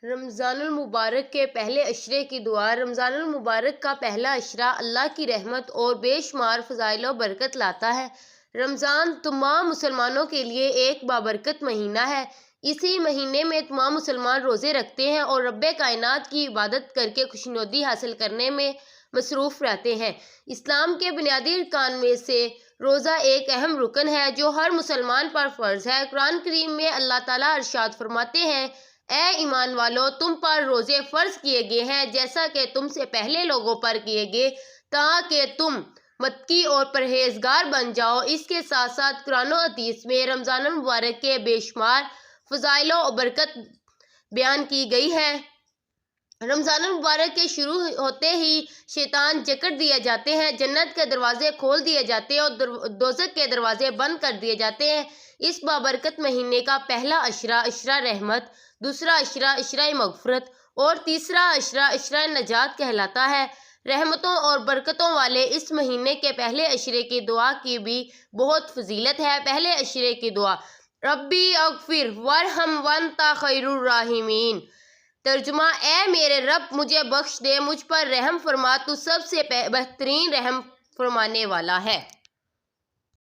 رمضان المبارک کے پہلے عشرے کی دعا۔ رمضان المبارک کا پہلا عشرہ اللہ کی رحمت اور بے شمار فضائل و برکت لاتا ہے۔ رمضان تمام مسلمانوں کے لیے ایک بابرکت مہینہ ہے۔ اسی مہینے میں تمام مسلمان روزے رکھتے ہیں اور رب کائنات کی عبادت کر کے خوشنودی حاصل کرنے میں مصروف رہتے ہیں۔ اسلام کے بنیادی ارکان میں سے روزہ ایک اہم رکن ہے جو ہر مسلمان پر فرض ہے۔ قرآن کریم میں اللہ تعالیٰ ارشاد فرماتے ہیں، اے ایمان والو، تم پر روزے فرض کیے گئے ہیں جیسا کہ تم سے پہلے لوگوں پر کیے گئے تاکہ تم متقی اور پرہیزگار بن جاؤ۔ اس کے ساتھ ساتھ قرآن و حدیث میں رمضان المبارک کے بے شمار فضائل و برکت بیان کی گئی ہے۔ رمضان المبارک کے شروع ہوتے ہی شیطان جکڑ دیے جاتے ہیں، جنت کے دروازے کھول دیے جاتے ہیں اور دوزخ کے دروازے بند کر دیے جاتے ہیں۔ اس بابرکت مہینے کا پہلا عشرہ عشرہ رحمت، دوسرا عشرہ عشرہ مغفرت اور تیسرا عشرہ عشرہ نجات کہلاتا ہے۔ رحمتوں اور برکتوں والے اس مہینے کے پہلے عشرے کی دعا کی بھی بہت فضیلت ہے۔ پہلے عشرے کی دعا: ربی اغفر وارحم وانت خیر الراحمین۔ ترجمہ: اے میرے رب، مجھے بخش دے، مجھ پر رحم فرما، تو سب سے بہترین رحم فرمانے والا ہے۔